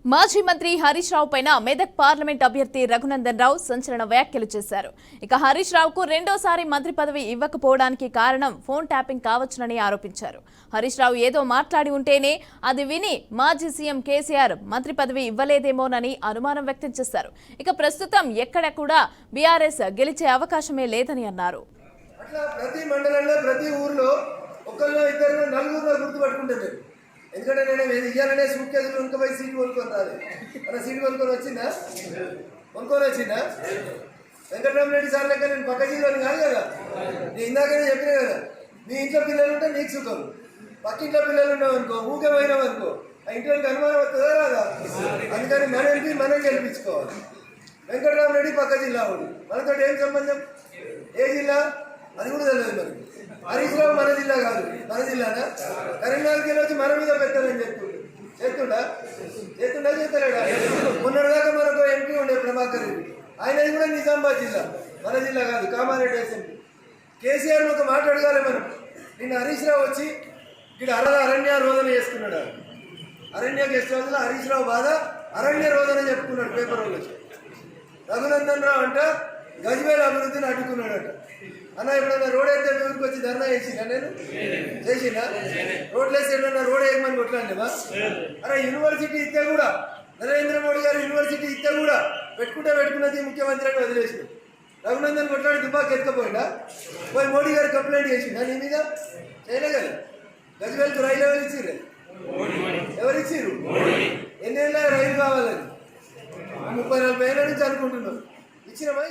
మాజీ మంత్రి హరీష్ రావు పైన మెదక్ పార్లమెంట్ అభ్యర్థి రఘునందన్ రావు సంచలన వ్యాఖ్యలు చేశారు. ఇక హరీష్ రావుకు రెండోసారి మంత్రి పదవి ఇవ్వకపోవడానికి కారణం ఫోన్ ట్యాపింగ్ కావచ్చునని ఆరోపించారు. హరీష్ రావు ఏదో మాట్లాడి ఉంటేనే అది విని మాజీ సీఎం కేసీఆర్ మంత్రి పదవి ఇవ్వలేదేమోనని అనుమానం వ్యక్తం చేశారు. ఇక ప్రస్తుతం ఎక్కడ కూడా బీఆర్ఎస్ గెలిచే అవకాశమే లేదని అన్నారు. ప్రతి మండలంలో ప్రతి ఊర్లో ఒకళ్ళు ఇద్దరు నలుగురు గుర్తుపట్టుకుంటారు. ఎందుకంటే నేను ఇయ్యాలనే సూట్ కేసులు ఉనికిపోయి సీటు కొనుక్కొని రాదు. మన సీటు కొనుక్కొని వచ్చిందా వెంకటరామరెడ్డి సార్ లెక్క నేను పక్క జిల్లాని కాదు కదా. నేను ఇందాకనే చెప్పినా కదా, నీ ఇంట్లో పిల్లలు ఉంటే నీకు సుఖం, పక్కింట్లో పిల్లలు ఉన్నావు అనుకో, ఊకే పోయినావు అనుకో, ఆ ఇంట్లోకి అనుమానం వస్తుందా రాదా? అందుకని మన ఎంపీ మనం గెలిపించుకోవాలి. వెంకటరామరెడ్డి పక్క జిల్లా వాడు, మనతో ఏం సంబంధం? ఏ జిల్లా అది కూడా తెలియదు మనకి. హరీష్ రావు మన జిల్లా కాదు, మన జిల్లానా? కరీంనగర్కి వచ్చి మన మీద పెట్టాలని చేస్తుండా చేస్తలేడా? మొన్నటిదాకా మనకు ఎంపీ ఉండే ప్రభాకర్ రెడ్డి, ఆయనది కూడా నిజామాబాద్ జిల్లా, మన జిల్లా కాదు, కామారెడ్డి అసెంబ్లీ. కేసీఆర్ ఒక మాట అడగాలి మనం. నిన్న హరీష్ రావు వచ్చి ఇక్కడ అరణ్య రోదన చేసుకున్నాడు. అరణ్య గెస్ట్ హౌస్లో హరీష్ రావు బాధ అరణ్య రోదన చెప్పుకున్నాడు పేపర్ వాళ్ళు వచ్చి. రఘునందన్ రావు అంట గజ్వేల్ అభివృద్ధిని అడ్డుకున్నాడట. అన్న ఎప్పుడన్నా రోడ్ అయితే ఊరికి వచ్చి ధర్నా చేసినా? నేను చేసినా? రోడ్లు వేసి ఎప్పుడన్నా రోడ్ వేయమని కొట్లాడినా? అరే యూనివర్సిటీ ఇస్తే కూడా, నరేంద్ర మోడీ గారు యూనివర్సిటీ ఇస్తే కూడా పెట్టుకున్నది ముఖ్యమంత్రి అని వదిలేసిన. రఘునందన్ కొట్లాడి దుబాక్ ఎత్తుకపోయిందా? పోయి మోడీ గారు కంప్లైంట్ చేసిందా నీ మీద? చేయలే కదా. గజ్వేల్కి రైలు ఎవరు ఇచ్చిర్రు? ఎవరిచ్చిర్రు? ఎన్నేళ్ళ రైలు కావాలని 30-40 ఏళ్ళ నుంచి అనుకుంటున్నాం. ఇచ్చినమా?